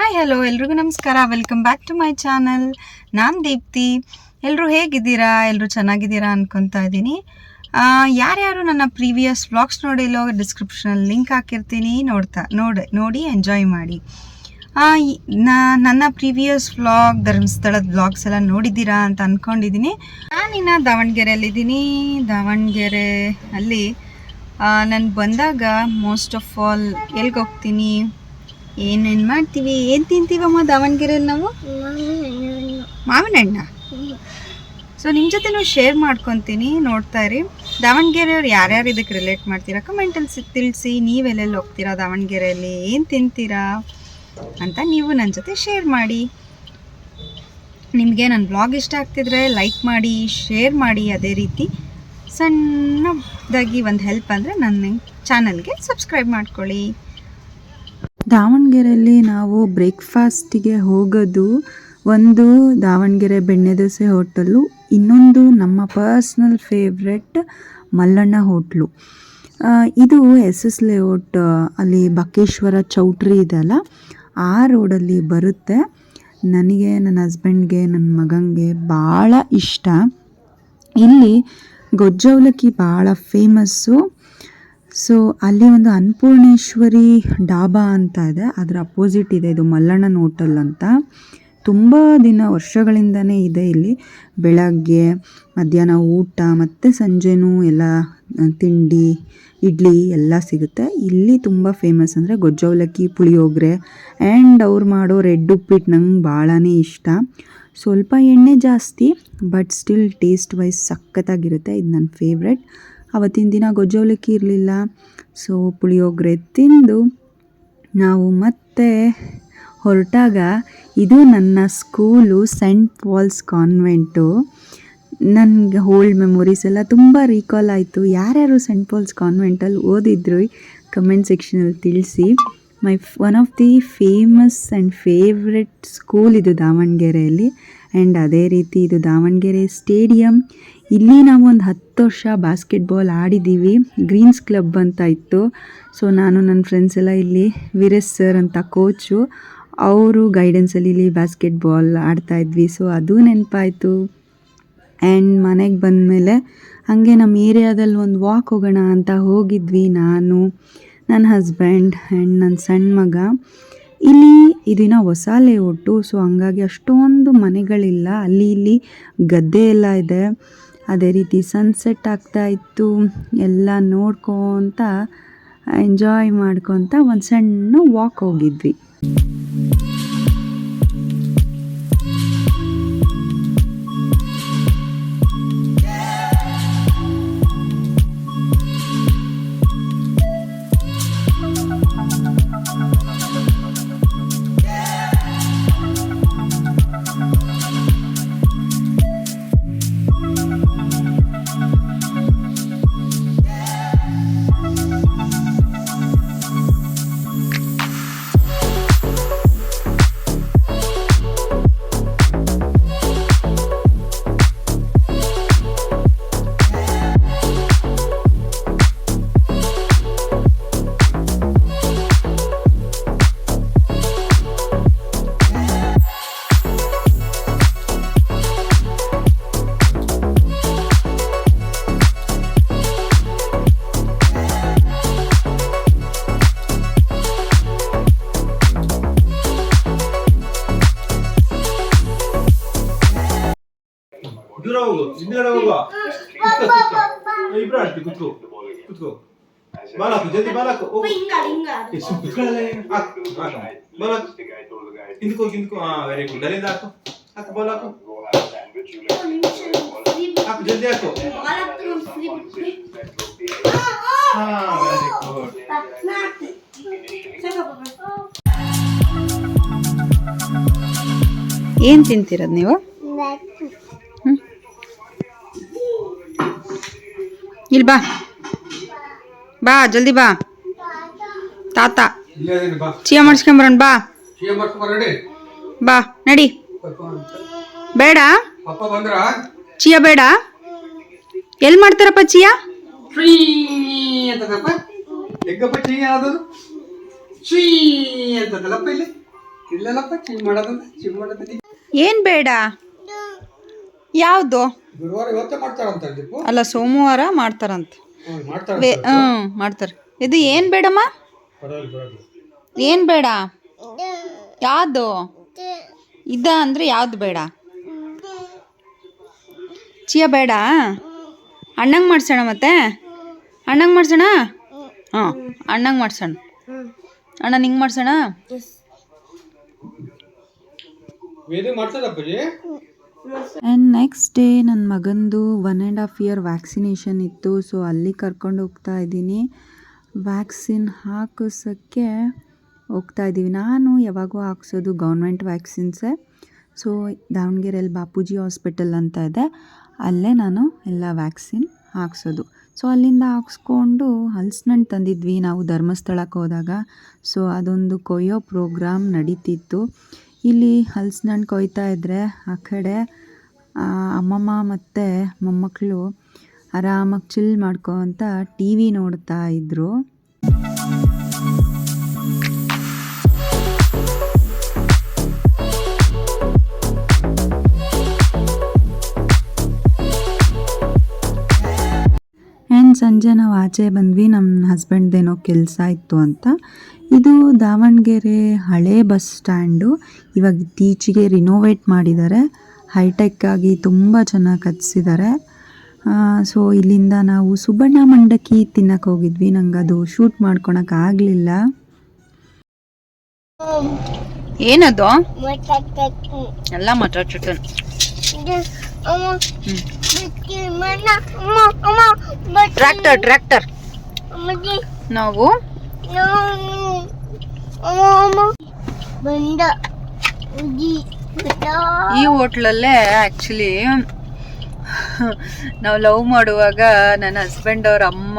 Hi hello ಎಲ್ರಿಗೂ ನಮಸ್ಕಾರ. Welcome back to my channel. ನಾನು ದೀಪ್ತಿ. ಎಲ್ಲರೂ ಹೇಗಿದ್ದೀರಾ? ಎಲ್ಲರೂ ಚೆನ್ನಾಗಿದ್ದೀರಾ ಅನ್ಕೊತಾ ಇದ್ದೀನಿ. ಯಾರ್ಯಾರು ನನ್ನ ಪ್ರೀವಿಯಸ್ ವ್ಲಾಗ್ಸ್ ನೋಡಿಲ್ಲೋ ಡಿಸ್ಕ್ರಿಪ್ಷನಲ್ಲಿ ಲಿಂಕ್ ಹಾಕಿರ್ತೀನಿ, ನೋಡಿ ಎಂಜಾಯ್ ಮಾಡಿ. ನನ್ನ ಪ್ರೀವಿಯಸ್ ವ್ಲಾಗ್ ಧರ್ಮಸ್ಥಳದ ವ್ಲಾಗ್ಸ್ ಎಲ್ಲ ನೋಡಿದ್ದೀರಾ ಅಂತ ಅಂದ್ಕೊಂಡಿದ್ದೀನಿ. ನಾನಿನ್ನು ದಾವಣಗೆರೆಯಲ್ಲಿದ್ದೀನಿ. ದಾವಣಗೆರೆ ಅಲ್ಲಿ ನಾನು ಬಂದಾಗ ಮೋಸ್ಟ್ ಆಫ್ ಆಲ್ ಎಲ್ಲಿಗೆ ಹೋಗ್ತೀನಿ, ಏನೇನು ಮಾಡ್ತೀವಿ, ಏನು ತಿಂತೀವಮ್ಮ ದಾವಣಗೆರೆಯಲ್ಲಿ ನಾವು? ಮಾವಿನ ಹಣ್ಣ. ಸೊ ನಿಮ್ಮ ಜೊತೆನೂ ಶೇರ್ ಮಾಡ್ಕೊತೀನಿ, ನೋಡ್ತಾ ಇರಿ. ದಾವಣಗೆರೆಯವ್ರು ಯಾರ್ಯಾರು ಇದಕ್ಕೆ ರಿಲೇಟ್ ಮಾಡ್ತೀರಾ ಕಮೆಂಟಲ್ಲಿ ತಿಳಿಸಿ. ನೀವೆಲ್ಲೆಲ್ಲಿ ಹೋಗ್ತೀರಾ ದಾವಣಗೆರೆಯಲ್ಲಿ, ಏನು ತಿಂತೀರಾ ಅಂತ ನೀವು ನನ್ನ ಜೊತೆ ಶೇರ್ ಮಾಡಿ. ನಿಮಗೆ ನನ್ನ ಬ್ಲಾಗ್ ಇಷ್ಟ ಆಗ್ತಿದ್ರೆ ಲೈಕ್ ಮಾಡಿ, ಶೇರ್ ಮಾಡಿ. ಅದೇ ರೀತಿ ಸಣ್ಣದಾಗಿ ಒಂದು ಹೆಲ್ಪ್ ಅಂದರೆ ನನ್ನ ಚಾನಲ್ಗೆ ಸಬ್ಸ್ಕ್ರೈಬ್ ಮಾಡ್ಕೊಳ್ಳಿ. ದಾವಣಗೆರೆಯಲ್ಲಿ ನಾವು ಬ್ರೇಕ್ಫಾಸ್ಟಿಗೆ ಹೋಗೋದು ಒಂದು ದಾವಣಗೆರೆ ಬೆಣ್ಣೆ ದೋಸೆ ಹೋಟೆಲ್ಲು, ಇನ್ನೊಂದು ನಮ್ಮ ಪರ್ಸ್ನಲ್ ಫೇವ್ರೆಟ್ ಮಲ್ಲಣ್ಣ ಹೋಟ್ಲು. ಇದು SS ಲೇಔಟ್ ಅಲ್ಲಿ ಬಕ್ಕೇಶ್ವರ ಚೌಟ್ರಿ ಇದೆಯಲ್ಲ, ಆ ರೋಡಲ್ಲಿ ಬರುತ್ತೆ. ನನಗೆ, ನನ್ನ ಹಸ್ಬೆಂಡ್ಗೆ, ನನ್ನ ಮಗನಿಗೆ ಭಾಳ ಇಷ್ಟ. ಇಲ್ಲಿ ಗೊಜ್ಜು ಅವಲಕ್ಕಿ ಭಾಳ ಫೇಮಸ್ಸು. ಸೊ ಅಲ್ಲಿ ಒಂದು ಅನ್ನಪೂರ್ಣೇಶ್ವರಿ ಡಾಬಾ ಅಂತ ಇದೆ, ಅದರ ಅಪೋಸಿಟ್ ಇದೆ ಇದು ಮಲ್ಲಣ್ಣನ ಹೋಟೆಲ್ ಅಂತ. ತುಂಬ ವರ್ಷಗಳಿಂದನೇ ಇದೆ ಇಲ್ಲಿ. ಬೆಳಗ್ಗೆ ಮಧ್ಯಾಹ್ನ ಊಟ ಮತ್ತು ಸಂಜೆನೂ ಎಲ್ಲ ತಿಂಡಿ, ಇಡ್ಲಿ ಎಲ್ಲ ಸಿಗುತ್ತೆ. ಇಲ್ಲಿ ತುಂಬ ಫೇಮಸ್ ಅಂದರೆ ಗೊಜ್ಜು ಅವಲಕ್ಕಿ, ಪುಳಿಯೋಗರೆ ಆ್ಯಂಡ್ ಅವ್ರು ಮಾಡೋ ರೆಡ್ ಉಪ್ಪಿಟ್ಟು ನಂಗೆ ಭಾಳನೇ ಇಷ್ಟ. ಸ್ವಲ್ಪ ಎಣ್ಣೆ ಜಾಸ್ತಿ, ಬಟ್ ಸ್ಟಿಲ್ ಟೇಸ್ಟ್ ವೈಸ್ ಸಖತ್ತಾಗಿರುತ್ತೆ. ಇದು ನನ್ನ ಫೇವ್ರೆಟ್. ಅವತ್ತಿನ ದಿನ ಗೊಜ್ಜು ಅವಲಕ್ಕಿ ಇರಲಿಲ್ಲ, ಸೊ ಪುಳಿಯೋಗರೆ ತಿಂದು ನಾವು ಮತ್ತೆ ಹೊರಟಾಗ, ಇದು ನನ್ನ ಸ್ಕೂಲು ಸೆಂಟ್ ಪಾಲ್ಸ್ ಕಾನ್ವೆಂಟು. ನನಗೆ ಓಲ್ಡ್ ಮೆಮೊರೀಸ್ ಎಲ್ಲ ತುಂಬ ರೀಕಾಲ್ ಆಯಿತು. ಯಾರ್ಯಾರು ಸೆಂಟ್ ಪಾಲ್ಸ್ ಕಾನ್ವೆಂಟಲ್ಲಿ ಓದಿದ್ರು ಕಮೆಂಟ್ ಸೆಕ್ಷನಲ್ಲಿ ತಿಳಿಸಿ. One of the famous and favourite school ಇದು ದಾವಣಗೆರೆಯಲ್ಲಿ. ಆ್ಯಂಡ್ ಅದೇ ರೀತಿ ಇದು ದಾವಣಗೆರೆ ಸ್ಟೇಡಿಯಂ. ಇಲ್ಲಿ ನಾವು ಒಂದು 10 ವರ್ಷ ಬಾಸ್ಕೆಟ್ಬಾಲ್ ಆಡಿದ್ದೀವಿ. ಗ್ರೀನ್ಸ್ ಕ್ಲಬ್ ಅಂತ ಇತ್ತು. ಸೊ ನಾನು ನನ್ನ ಫ್ರೆಂಡ್ಸ್ ಎಲ್ಲ ಇಲ್ಲಿ, ವೀರೇಶ್ ಸರ್ ಅಂತ ಕೋಚು, ಅವರು ಗೈಡೆನ್ಸಲ್ಲಿ ಇಲ್ಲಿ ಬಾಸ್ಕೆಟ್ಬಾಲ್ ಆಡ್ತಾಯಿದ್ವಿ. ಸೊ ಅದು ನೆನಪಾಯಿತು. ಆ್ಯಂಡ್ ಮನೆಗೆ ಬಂದಮೇಲೆ ಹಾಗೆ ನಮ್ಮ ಏರಿಯಾದಲ್ಲಿ ಒಂದು ವಾಕ್ ಹೋಗೋಣ ಅಂತ ಹೋಗಿದ್ವಿ, ನಾನು, ನನ್ನ ಹಸ್ಬೆಂಡ್ ಆ್ಯಂಡ್ ನನ್ನ ಸಣ್ಣ ಮಗ. ಇಲ್ಲಿ ಇದನ್ನ ಹೊಸ ಲೇಔಟು, ಸೊ ಹಂಗಾಗಿ ಅಷ್ಟೊಂದು ಮನೆಗಳಿಲ್ಲ. ಅಲ್ಲಿ ಇಲ್ಲಿ ಗದ್ದೆ ಎಲ್ಲ ಇದೆ. ಅದೇ ರೀತಿ ಸನ್ಸೆಟ್ ಆಗ್ತಾಯಿತ್ತು. ಎಲ್ಲ ನೋಡ್ಕೊತ ಎಂಜಾಯ್ ಮಾಡ್ಕೊತ ಒಂದು ಸಣ್ಣ ವಾಕ್ ಹೋಗಿದ್ವಿ. ದೂರ ಹೋಗು, ಹಿಂದ್ಗಡೆ ಹೋಗುವ. ಇಬ್ರು ಆಡ್ತೀವಿ. ಕುತ್ಕೋ ಬಾಲಾಕು, ಜಲ್ದಿ ಬಾಲಾಕು. ಕುತ್ಕೊಳ್ಳಲ್ಲ, ಬಾಲಾಕು. ಹಿಂದ್ಕೋ. Very good. ಅಲ್ಲಿಂದ ಹಾಕು ಬಾಲಾಕು. ಹಾಕು, ಜಲ್ದಿ ಹಾಕು. Very good. ಏನು ತಿಂತೀರದು ನೀವು? ಇಲ್ಲಿ ಬಾ ಜಲ್ದಿ ಬಾ. ತಾತ ಚಿಯಾ ಮಾಡಿಸ್ಕೊಂಬರೋಣ, ಬಾ ನಡಿ. ಬೇಡ ಚಿಯಾ ಬೇಡ. ಎಲ್ಲಿ ಮಾಡ್ತಾರಪ್ಪ ಚಿಯಾ? ಇಲ್ಲಲ್ಲಪ್ಪ ಚಿಮ್ ಮಾಡೋದು ಏನು ಬೇಡ? ಯಾವುದು? ಗುರುವಾರ ಇವತ್ತೇ ಮಾಡ್ತಾರಂತ ದೀಪು. ಅಲ್ಲ, ಸೋಮವಾರ ಮಾಡ್ತಾರಂತ. ಮಾಡ್ತಾರೆ ಮಾಡ್ತಾರೆ. ಇದು ಏನು ಬೇಡಮ್ಮ? ಏನು ಬೇಡ? ಯಾವುದು ಅಂದರೆ ಯಾವ್ದು ಬೇಡ? ಚಿಯ ಬೇಡ? ಅಣ್ಣಂಗೆ ಮಾಡ್ಸೋಣ ಮತ್ತೆ? ಅಣ್ಣಂಗೆ ಮಾಡ್ಸೋಣ? ಹಾಂ, ಅಣ್ಣಂಗೆ ಮಾಡ್ಸೋಣ. ಅಣ್ಣ ನಿಂಗೆ ಮಾಡ್ಸೋಣ? ವೇದು ಮಾಡ್ತದಪ್ಪಜಿ. ಆ್ಯಂಡ್ ನೆಕ್ಸ್ಟ್ ಡೇ ನನ್ನ ಮಗಂದು 1.5 year ವ್ಯಾಕ್ಸಿನೇಷನ್ ಇತ್ತು. ಸೊ ಅಲ್ಲಿ ಕರ್ಕೊಂಡು ಹೋಗ್ತಾ ಇದ್ದೀನಿ. ವ್ಯಾಕ್ಸಿನ್ ಹಾಕಿಸೋಕ್ಕೆ ಹೋಗ್ತಾ ಇದ್ದೀವಿ. ನಾನು ಯಾವಾಗೂ ಹಾಕ್ಸೋದು ಗೌರ್ಮೆಂಟ್ ವ್ಯಾಕ್ಸಿನ್ಸೇ. ಸೊ ದಾವಣಗೆರೆಯಲ್ಲಿ ಬಾಪೂಜಿ ಹಾಸ್ಪಿಟಲ್ ಅಂತ ಇದೆ, ಅಲ್ಲೇ ನಾನು ಎಲ್ಲ ವ್ಯಾಕ್ಸಿನ್ ಹಾಕ್ಸೋದು. ಸೊ ಅಲ್ಲಿಂದ ಹಾಕ್ಸ್ಕೊಂಡು ಹಲಸಿನಣ್ಣು ತಂದಿದ್ವಿ ನಾವು ಧರ್ಮಸ್ಥಳಕ್ಕೆ ಹೋದಾಗ. ಸೊ ಅದೊಂದು ಕೊಯ್ಯೋ ಪ್ರೋಗ್ರಾಮ್ ನಡೀತಿತ್ತು. ಇಲ್ಲಿ ಹಲಸಿನಣ್ಣು ಕೊಯ್ತಾ ಇದ್ದರೆ ಆ ಕಡೆ ಅಮ್ಮಮ್ಮ ಮತ್ತು ಮೊಮ್ಮಕ್ಕಳು ಆರಾಮಾಗಿ ಚಿಲ್ ಮಾಡ್ಕೊತ ಟಿ ವಿ ನೋಡ್ತಾ ಇದ್ದರು. ಆ್ಯಂಡ್ ಸಂಜೆ ನಾವು ಆಚೆ ಬಂದ್ವಿ, ನಮ್ಮ ಹಸ್ಬೆಂಡ್ದೇನೋ ಕೆಲಸ ಇತ್ತು ಅಂತ. ಇದು ದಾವಣಗೆರೆ ಹಳೆ ಬಸ್ ಸ್ಟ್ಯಾಂಡು. ಇವಾಗ ಇತ್ತೀಚೆಗೆ ರಿನೋವೇಟ್ ಮಾಡಿದ್ದಾರೆ, ಹೈಟೆಕ್ ಆಗಿ ತುಂಬ ಚೆನ್ನಾಗಿ ಕಟ್ಸಿದ್ದಾರೆ. ಸೊ ಇಲ್ಲಿಂದ ನಾವು ಸುಬ್ಬಣ್ಣ ಮಂಡಕ್ಕಿ ತಿನ್ನಕ್ಕೆ ಹೋಗಿದ್ವಿ. ನಂಗೆ ಅದು ಶೂಟ್ ಮಾಡ್ಕೊಳಕ್ಕೆ ಆಗಲಿಲ್ಲ. ಏನದು? ಎಲ್ಲ ಮಟರ್ ಚಿಕನ್. ಟ್ರ್ಯಾಕ್ಟರ್ ನಾವು ಈ ಹೋಟ್ಲಲ್ಲೇ ಆ್ಯಕ್ಚುಲಿ ನಾವು ಲವ್ ಮಾಡುವಾಗ ನನ್ನ ಹಸ್ಬೆಂಡ್ ಅವ್ರ ಅಮ್ಮ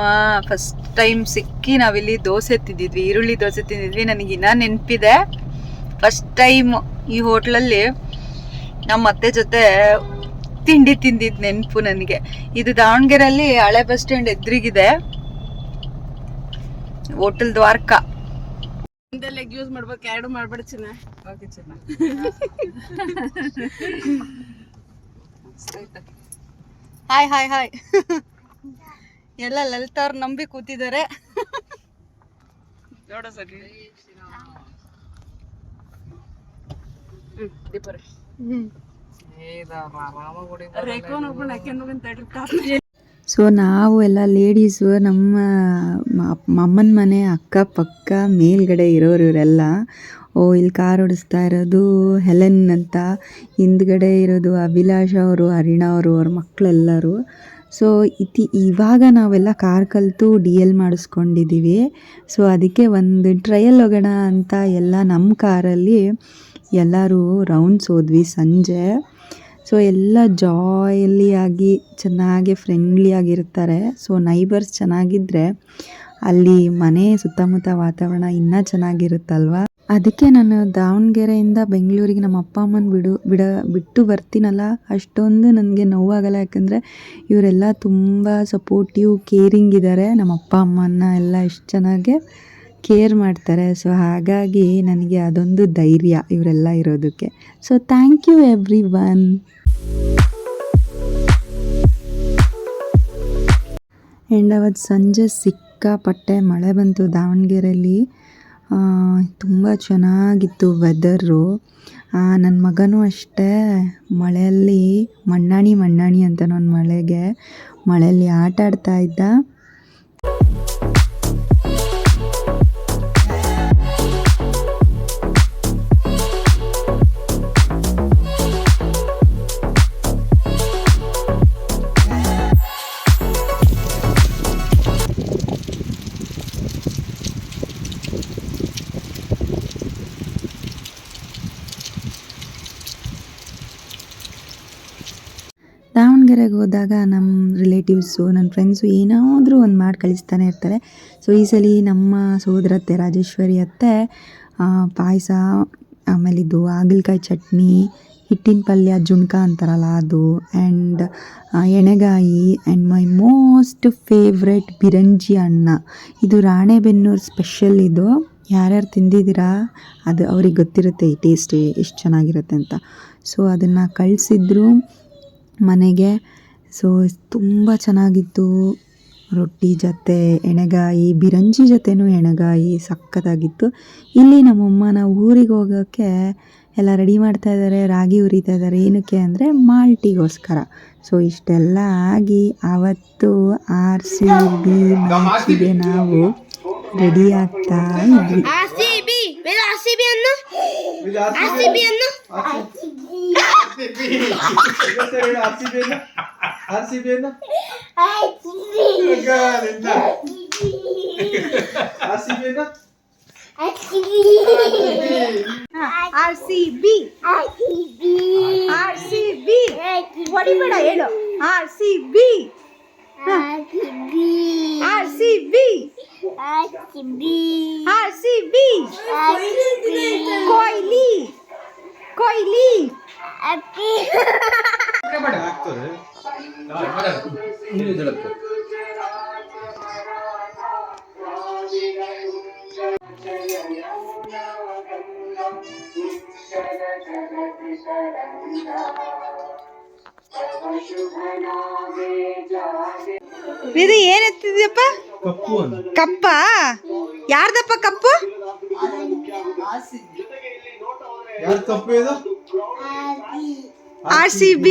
ಫಸ್ಟ್ ಟೈಮ್ ಸಿಕ್ಕಿ ನಾವಿಲ್ಲಿ ದೋಸೆ ತಿಂದಿದ್ವಿ, ಈರುಳ್ಳಿ ದೋಸೆ ತಿಂದಿದ್ವಿ. ನನಗೆ ಇನ್ನೂ ನೆನಪಿದೆ, ಫಸ್ಟ್ ಟೈಮ್ ಈ ಹೋಟ್ಲಲ್ಲಿ ನಮ್ಮ ಅತ್ತೆ ಜೊತೆ ತಿಂಡಿ ತಿಂದಿದ್ದು ನೆನಪು ನನಗೆ. ಇದು ದಾವಣಗೆರೆಯಲ್ಲಿ ಹಳೆ ಬಸ್ ಸ್ಟ್ಯಾಂಡ್ ಎದುರಿಗಿದೆ, ಹೋಟೆಲ್ ದ್ವಾರಕಾ. ಲೆಗ್ ಯೂಸ್ ಮಾಡ್ಬೇಕು, ಎರಡು ಮಾಡ್ಬೇಡ ಚಿನ್ನ. ಓಕೆ ಚಿನ್ನ. Hi hi hi. ಎಲ್ಲ ಲಲಿತಾ ಅವ್ರು ನಂಬಿ ಕೂತಿದ್ದಾರೆ. ನೋಡ ಸರಿ. ದೀಪರೆ ಸೊ ನಾವು ಎಲ್ಲ ಲೇಡೀಸು ನಮ್ಮ ಅಮ್ಮನ ಮನೆ ಅಕ್ಕಪಕ್ಕ ಮೇಲ್ಗಡೆ ಇರೋರು ಇವರೆಲ್ಲ. ಇಲ್ಲಿ ಕಾರ್ ಓಡಿಸ್ತಾ ಇರೋದು ಹೆಲೆನ್ ಅಂತ, ಹಿಂದ್ಗಡೆ ಇರೋದು ಅಭಿಲಾಷ ಅವರು, ಹರಿಣ ಅವರು, ಅವ್ರ ಮಕ್ಕಳೆಲ್ಲರೂ. ಸೊ ಇವಾಗ ನಾವೆಲ್ಲ ಕಾರ್ ಕಲಿತು DL ಮಾಡಿಸ್ಕೊಂಡಿದ್ದೀವಿ. ಸೊ ಅದಕ್ಕೆ ಒಂದು ಟ್ರಯಲ್ ಹೋಗೋಣ ಅಂತ ಎಲ್ಲ ನಮ್ಮ ಕಾರಲ್ಲಿ ಎಲ್ಲರೂ ರೌಂಡ್ಸ್ ಹೋದ್ವಿ ಸಂಜೆ. ಸೊ ಎಲ್ಲ ಜಾಯ್ಲಿಯಾಗಿ ಚೆನ್ನಾಗಿ ಫ್ರೆಂಡ್ಲಿಯಾಗಿರ್ತಾರೆ. ಸೊ ನೈಬರ್ಸ್ ಚೆನ್ನಾಗಿದ್ದರೆ ಅಲ್ಲಿ ಮನೆ ಸುತ್ತಮುತ್ತ ವಾತಾವರಣ ಇನ್ನೂ ಚೆನ್ನಾಗಿರುತ್ತಲ್ವ. ಅದಕ್ಕೆ ನಾನು ದಾವಣಗೆರೆಯಿಂದ ಬೆಂಗಳೂರಿಗೆ ನಮ್ಮ ಅಪ್ಪ ಅಮ್ಮನ ಬಿಟ್ಟು ಬರ್ತೀನಲ್ಲ, ಅಷ್ಟೊಂದು ನನಗೆ ನೋವಾಗಲ್ಲ. ಯಾಕಂದರೆ ಇವರೆಲ್ಲ ತುಂಬ ಸಪೋರ್ಟಿವ್, ಕೇರಿಂಗ್ ಇದ್ದಾರೆ. ನಮ್ಮ ಅಪ್ಪ ಅಮ್ಮನ ಎಲ್ಲ ಎಷ್ಟು ಚೆನ್ನಾಗಿ ಕೇರ್ ಮಾಡ್ತಾರೆ. ಸೊ ಹಾಗಾಗಿ ನನಗೆ ಅದೊಂದು ಧೈರ್ಯ ಇವರೆಲ್ಲ ಇರೋದಕ್ಕೆ. So thank you everyone. And ಅವತ್ತು ಸಂಜೆ ಸಿಕ್ಕಾಪಟ್ಟೆ ಮಳೆ ಬಂತು ದಾವಣಗೆರೆಯಲ್ಲಿ. ತುಂಬ ಚೆನ್ನಾಗಿತ್ತು ವೆದರು. ನನ್ನ ಮಗನೂ ಅಷ್ಟೇ ಮಳೆಯಲ್ಲಿ ಮಣ್ಣಾಣಿ ಅಂತ ನನ್ನ ಮಳೆಯಲ್ಲಿ ಆಟ ಆಡ್ತಾ ಇದ್ದ. ದಾವಣಗೆರೆಗೆ ಹೋದಾಗ ನಮ್ಮ ರಿಲೇಟಿವ್ಸು, ನನ್ನ ಫ್ರೆಂಡ್ಸು ಏನಾದರೂ ಒಂದು ಮಾಡಿ ಕಳಿಸ್ತಾನೆ ಇರ್ತಾರೆ. ಸೊ ಈ ಸಲ ನಮ್ಮ ಸೋದರತ್ತೆ ರಾಜೇಶ್ವರಿ ಅತ್ತೆ ಪಾಯಸ, ಆಮೇಲೆ ಇದು ಹಾಗಲಕಾಯಿ ಚಟ್ನಿ, ಹಿಟ್ಟಿನ ಪಲ್ಯ, ಜುಣ್ಕ ಅಂತಾರಲ್ಲ ಅದು, ಆ್ಯಂಡ್ ಎಣ್ಣೆಗಾಯಿ, ಆ್ಯಂಡ್ ಮೈ ಮೋಸ್ಟ್ ಫೇವ್ರೆಟ್ ಬಿರಂಜಿ ಅನ್ನ. ಇದು ರಾಣೆಬೆನ್ನೂರು ಸ್ಪೆಷಲ್ ಇದು. ಯಾರ್ಯಾರು ತಿಂದಿದ್ದೀರಾ ಅದು ಅವ್ರಿಗೆ ಗೊತ್ತಿರುತ್ತೆ ಈ ಟೇಸ್ಟ್ ಎಷ್ಟು ಚೆನ್ನಾಗಿರುತ್ತೆ ಅಂತ. ಸೊ ಅದನ್ನು ಕಳಿಸಿದ್ರು ಮನೆಗೆ. ಸೊ ತುಂಬ ಚೆನ್ನಾಗಿತ್ತು. ರೊಟ್ಟಿ ಜೊತೆ ಎಣ್ಣೆಗಾಯಿ, ಬಿರಂಜಿ ಜೊತೆನೂ ಎಣ್ಣೆಗಾಯಿ ಸಖತ್ತಾಗಿತ್ತು. ಇಲ್ಲಿ ನಮ್ಮಮ್ಮ ನಾವು ಊರಿಗೆ ಹೋಗೋಕ್ಕೆ ಎಲ್ಲ ರೆಡಿ ಮಾಡ್ತಾ ಇದ್ದಾರೆ, ರಾಗಿ ಹುರಿತಾ ಇದ್ದಾರೆ. ಏನಕ್ಕೆ ಅಂದರೆ ಮಾಲ್ಟಿಗೋಸ್ಕರ. ಸೊ ಇಷ್ಟೆಲ್ಲ ಆಗಿ ಆವತ್ತು RCB ಮ್ಯಾಚಿಗೆ ನಾವು ರೆಡಿ ಆಗ್ತಾ ಇದ್ವಿ. ಹೊಡಿಬೇಡ ಹೇಳು. RCB ಕೊಹ್ಲಿ. ಇದು ಏನ್ ಎತ್ತಿದ್ಯಪ್ಪ? ಕಪ್ಪ? ಯಾರ್ದಪ್ಪ ಕಪ್ಪು? RCB.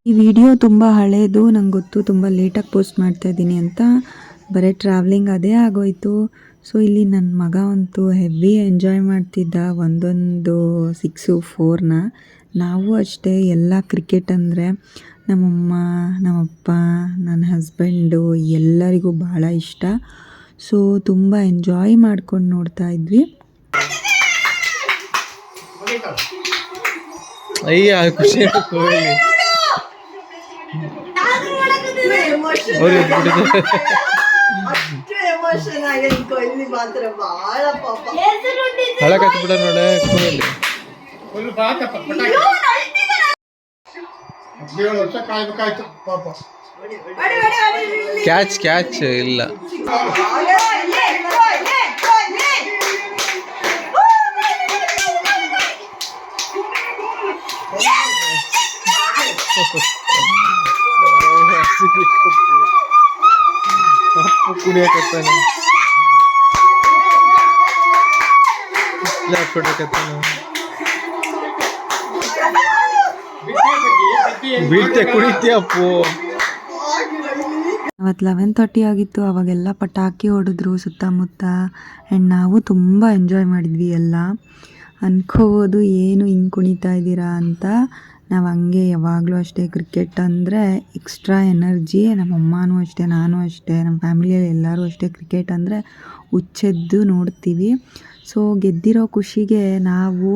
ಈ ವಿಡಿಯೋ ತುಂಬ ಹಳೇದು, ನಂಗೆ ಗೊತ್ತು ತುಂಬ ಲೇಟಾಗಿ ಪೋಸ್ಟ್ ಮಾಡ್ತಾ ಇದ್ದೀನಿ ಅಂತ. ಬರೀ ಟ್ರಾವೆಲಿಂಗ್ ಅದೇ ಆಗೋಯ್ತು. ಸೊ ಇಲ್ಲಿ ನನ್ನ ಮಗ ಅಂತೂ ಹೆವಿ ಎಂಜಾಯ್ ಮಾಡ್ತಿದ್ದ ಒಂದೊಂದು 6, 4ನ. ನಾವು ಅಷ್ಟೇ. ಎಲ್ಲ ಕ್ರಿಕೆಟ್ ಅಂದರೆ ನಮ್ಮಮ್ಮ, ನಮ್ಮಪ್ಪ, ನನ್ನ ಹಸ್ಬೆಂಡು ಎಲ್ಲರಿಗೂ ಭಾಳ ಇಷ್ಟ. ಸೊ ತುಂಬ ಎಂಜಾಯ್ ಮಾಡ್ಕೊಂಡು ನೋಡ್ತಾ ಇದ್ವಿ. ಅಯ್ಯ ಖುಷಿ ಹಳಕತ್ ಬಿಡ ನೋಡ ಕೊಹ್ಲಿ. ಕ್ಯಾಚ್ ಇಲ್ಲ. ಕಪ್ಪು ಕುಡಿಯಕತ್ತಾನೆ, ಬೀಳ್ತೆ ಕುಡಿತೀಯಪ್ಪು. ಅವತ್ತು 11:30 ಆಗಿತ್ತು. ಅವಾಗೆಲ್ಲ ಪಟಾಕಿ ಹೊಡೆದ್ರು ಸುತ್ತಮುತ್ತ. ಆ್ಯಂಡ್ ನಾವು ತುಂಬ ಎಂಜಾಯ್ ಮಾಡಿದ್ವಿ ಎಲ್ಲ. ಅನ್ಕೋಬೋದು ಏನು ಹಿಂಗೆ ಕುಣಿತಾ ಇದ್ದೀರಾ ಅಂತ. ನಾವು ಹಂಗೆ ಯಾವಾಗಲೂ ಅಷ್ಟೇ. ಕ್ರಿಕೆಟ್ ಅಂದರೆ ಎಕ್ಸ್ಟ್ರಾ ಎನರ್ಜಿ. ನಮ್ಮ ಅಮ್ಮನೂ ಅಷ್ಟೇ, ನಾನು ಅಷ್ಟೇ, ನಮ್ಮ ಫ್ಯಾಮಿಲಿಯಲ್ಲಿ ಎಲ್ಲರೂ ಅಷ್ಟೇ. ಕ್ರಿಕೆಟ್ ಅಂದರೆ ಹುಚ್ಚೆದ್ದು ನೋಡ್ತೀವಿ. ಸೊ ಗೆದ್ದಿರೋ ಖುಷಿಗೆ ನಾವು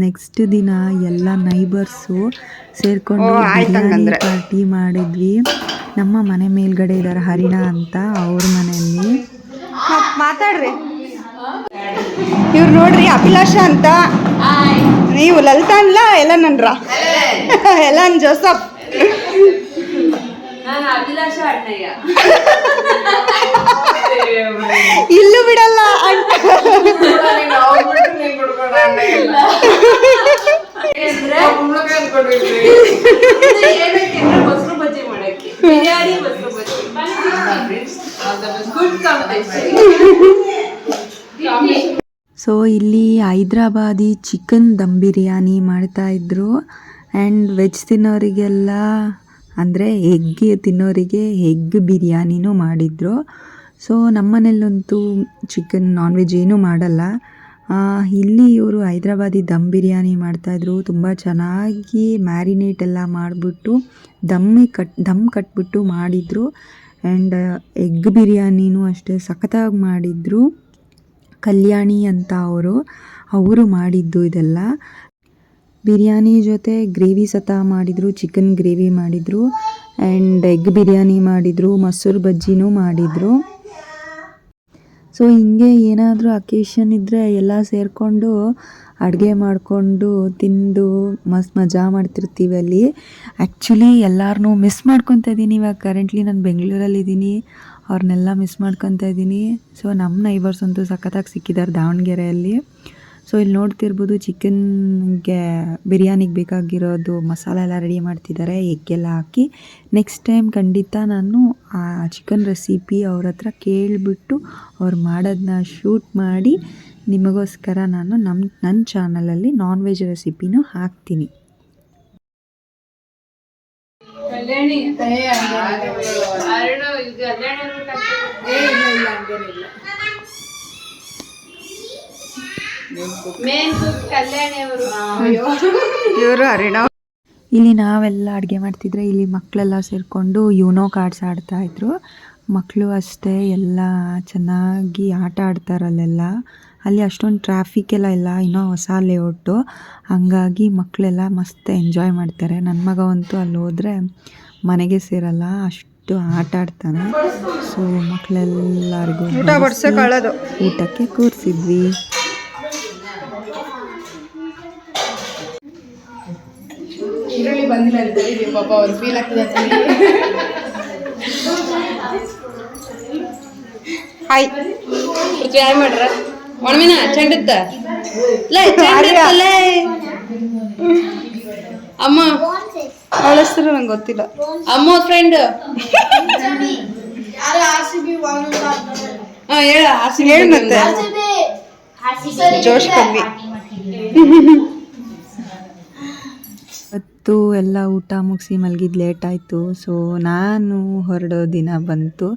ನೆಕ್ಸ್ಟ್ ದಿನ ಎಲ್ಲ ನೈಬರ್ಸು ಸೇರಿಕೊಂಡು ಬಿರಿಯಾನಿ ಪಾರ್ಟಿ ಮಾಡಿದ್ವಿ. ನಮ್ಮ ಮನೆ ಮೇಲ್ಗಡೆ ಇದ್ದಾರೆ ಹರಿಣ ಅಂತ, ಅವ್ರ ಮನೆಯಲ್ಲಿ. ಮಾತಾಡ್ರಿ. ಇವ್ರು ನೋಡ್ರಿ ಅಭಿಲಾಷ ಅಂತ. ನೀವು ಲಲಿತಾ ಅನ್ಲ ಎಲನ್ ಅನ್ರ? Ellen Joseph. ಇಲ್ಲೂ ಬಿಡಲ್ಲ ಅಂತ. ಸೊ ಇಲ್ಲಿ ಹೈದ್ರಾಬಾದಿ ಚಿಕನ್ ದಮ್ ಬಿರಿಯಾನಿ ಮಾಡ್ತಾಯಿದ್ರು. ಆ್ಯಂಡ್ ವೆಜ್ ತಿನ್ನೋರಿಗೆಲ್ಲ ಅಂದರೆ ಎಗ್ ತಿನ್ನೋರಿಗೆ ಎಗ್ ಬಿರಿಯಾನಿನೂ ಮಾಡಿದರು. ಸೊ ನಮ್ಮನೇಲಂತೂ ಚಿಕನ್ ನಾನ್ ವೆಜ್ ಏನೂ ಮಾಡಲ್ಲ. ಇಲ್ಲಿ ಇವರು ಹೈದ್ರಾಬಾದಿ ದಮ್ ಬಿರಿಯಾನಿ ಮಾಡ್ತಾಯಿದ್ರು. ತುಂಬ ಚೆನ್ನಾಗಿ ಮ್ಯಾರಿನೇಟ್ ಎಲ್ಲ ಮಾಡಿಬಿಟ್ಟು ದಮ್ ಕಟ್ಬಿಟ್ಟು ಮಾಡಿದರು. ಆ್ಯಂಡ್ ಎಗ್ ಬಿರಿಯಾನಿನೂ ಅಷ್ಟೇ ಸಖತ್ತಾಗಿ ಮಾಡಿದರು. ಕಲ್ಯಾಣಿ ಅಂತ ಅವರು ಮಾಡಿದ್ದು ಇದೆಲ್ಲ. ಬಿರಿಯಾನಿ ಜೊತೆ ಗ್ರೇವಿ ಸತ ಮಾಡಿದರು, ಚಿಕನ್ ಗ್ರೇವಿ ಮಾಡಿದರು, ಆ್ಯಂಡ್ ಎಗ್ ಬಿರಿಯಾನಿ ಮಾಡಿದರು, ಮೊಸರು ಬಜ್ಜಿನೂ ಮಾಡಿದರು. ಸೊ ಹಿಂಗೆ ಏನಾದರೂ ಅಕೇಶನ್ ಇದ್ದರೆ ಎಲ್ಲ ಸೇರಿಕೊಂಡು ಅಡುಗೆ ಮಾಡಿಕೊಂಡು ತಿಂದು ಮಸ್ತ್ ಮಜಾ ಮಾಡ್ತಿರ್ತೀವಿ ಅಲ್ಲಿ. ಆ್ಯಕ್ಚುಲಿ ಎಲ್ಲರನ್ನೂ ಮಿಸ್ ಮಾಡ್ಕೊತಾ ಇದ್ದೀನಿ. ಇವಾಗ ಕರೆಂಟ್ಲಿ ನಾನು ಬೆಂಗಳೂರಲ್ಲಿದ್ದೀನಿ, ಅವ್ರನ್ನೆಲ್ಲ ಮಿಸ್ ಮಾಡ್ಕೊತಾ ಇದ್ದೀನಿ. ಸೊ ನಮ್ಮ ನೈಬರ್ಸ್ ಅಂತೂ ಸಖತ್ತಾಗಿ ಸಿಕ್ಕಿದ್ದಾರೆ ದಾವಣಗೆರೆಯಲ್ಲಿ. ಸೊ ಇಲ್ಲಿ ನೋಡ್ತಿರ್ಬೋದು ಚಿಕನ್ಗೆ ಬಿರಿಯಾನಿಗೆ ಬೇಕಾಗಿರೋದು ಮಸಾಲೆ ಎಲ್ಲ ರೆಡಿ ಮಾಡ್ತಿದ್ದಾರೆ, ಎಗ್ಗೆಲ್ಲ ಹಾಕಿ. ನೆಕ್ಸ್ಟ್ ಟೈಮ್ ಖಂಡಿತ ನಾನು ಆ ಚಿಕನ್ ರೆಸಿಪಿ ಅವ್ರ ಹತ್ರ ಕೇಳಿಬಿಟ್ಟು ಅವ್ರು ಮಾಡೋದನ್ನ ಶೂಟ್ ಮಾಡಿ ನಿಮಗೋಸ್ಕರ ನಾನು ನನ್ನ ಚಾನಲಲ್ಲಿ ನಾನ್ ವೆಜ್ ರೆಸಿಪಿನೂ ಹಾಕ್ತೀನಿ. ಇವರು ಹರಿಣ. ಇಲ್ಲಿ ನಾವೆಲ್ಲ ಅಡುಗೆ ಮಾಡ್ತಿದ್ರೆ ಇಲ್ಲಿ ಮಕ್ಕಳೆಲ್ಲ ಸೇರಿಕೊಂಡು ಯೂನೋ ಕಾರ್ಡ್ಸ್ ಆಡ್ತಾಯಿದ್ರು. ಮಕ್ಕಳು ಅಷ್ಟೇ ಎಲ್ಲ ಚೆನ್ನಾಗಿ ಆಟ ಆಡ್ತಾರಲ್ಲೆಲ್ಲ. ಅಲ್ಲಿ ಅಷ್ಟೊಂದು ಟ್ರಾಫಿಕ್ಕೆಲ್ಲ ಇಲ್ಲ, ಇನ್ನೂ ಹೊಸ ಲೇಔಟು, ಹಂಗಾಗಿ ಮಕ್ಕಳೆಲ್ಲ ಮಸ್ತ್ ಎಂಜಾಯ್ ಮಾಡ್ತಾರೆ. ನನ್ನ ಮಗ ಅಂತೂ ಅಲ್ಲಿ ಹೋದರೆ ಮನೆಗೆ ಸೇರಲ್ಲ, ಅಷ್ಟು ಆಟ ಆಡ್ತಾನೆ. ಸೊ ಮಕ್ಕಳೆಲ್ಲರಿಗೂ ಊಟಕ್ಕೆ ಕೂರಿಸಿದ್ವಿ. ಈರುಳ್ಳಿ ಬಂದಿಲ್ಲ ಅಂತ ಪಾಪ ಅವ್ರು ಫೀಲ್ ಆಗ್ತದೆ ಅಂತ. ಹಾಯ್ ಯಾರು ಮಾಡ್ರ ಒಣಮಿನ ಚಂಡಿದ್ದ ಅಮ್ಮ ಅವಳ ಹೆಸರು ನಂಗೆ ಗೊತ್ತಿಲ್ಲ. ಅಮ್ಮ ಫ್ರೆಂಡ್ ಹೇಳ ಹೇಳಿ ಮತ್ತೆ ಜೋಶ್ ಕಮ್ಮಿ. ಇವತ್ತು ಎಲ್ಲ ಊಟ ಮುಗಿಸಿ ಮಲಗಿದ್ದು ಲೇಟ್ ಆಯಿತು. ಸೊ ನಾನು ಹೊರಡೋ ದಿನ ಬಂತು.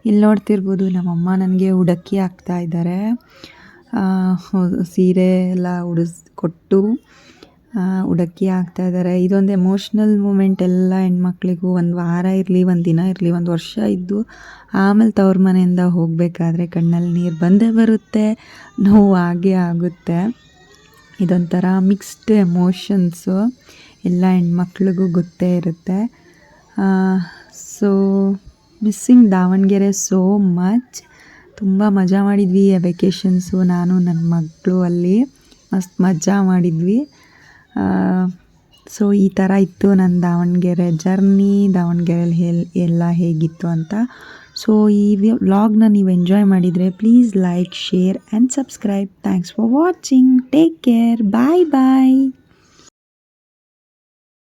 ಇಲ್ಲಿ ನೋಡ್ತಿರ್ಬೋದು ನಮ್ಮಮ್ಮ ನನಗೆ ಉಡಕ್ಕಿ ಹಾಕ್ತಾ ಇದ್ದಾರೆ. ಸೀರೆ ಎಲ್ಲ ಕೊಟ್ಟು ಉಡಕ್ಕಿ ಹಾಕ್ತಾ ಇದ್ದಾರೆ. ಇದೊಂದು ಎಮೋಷ್ನಲ್ ಮೂಮೆಂಟ್. ಎಲ್ಲ ಹೆಣ್ಮಕ್ಳಿಗೂ ಒಂದು ವಾರ ಇರಲಿ, ಒಂದು ದಿನ ಇರಲಿ, ಒಂದು ವರ್ಷ ಇದ್ದು ಆಮೇಲೆ ತವ್ರ ಮನೆಯಿಂದ ಹೋಗಬೇಕಾದ್ರೆ ಕಣ್ಣಲ್ಲಿ ನೀರು ಬಂದೇ ಬರುತ್ತೆ, ನೋವು ಆಗೇ ಆಗುತ್ತೆ. ಇದೊಂಥರ ಮಿಕ್ಸ್ಡ್ ಎಮೋಷನ್ಸು, ಎಲ್ಲ ಹೆಣ್ಮಕ್ಳಿಗೂ ಗೊತ್ತೇ ಇರುತ್ತೆ. So missing Davanagere so much. ತುಂಬ ಮಜಾ ಮಾಡಿದ್ವಿ ಆ ವೆಕೇಷನ್ಸು. ನಾನು ನನ್ನ ಮಗಳು ಅಲ್ಲಿ ಮಸ್ತ್ ಮಜಾ ಮಾಡಿದ್ವಿ. ಸೊ ಈ ಥರ ಇತ್ತು ನನ್ನ ದಾವಣಗೆರೆ ಜರ್ನಿ. ದಾವಣಗೆರೆಯಲ್ಲಿ ಎಲ್ಲ ಹೇಗಿತ್ತು ಅಂತ. ಸೊ ಈ ವ್ಲಾಗ್ನ ನೀವು ಎಂಜಾಯ್ ಮಾಡಿದರೆ please like, share and subscribe. Thanks for watching. Take care. Bye bye.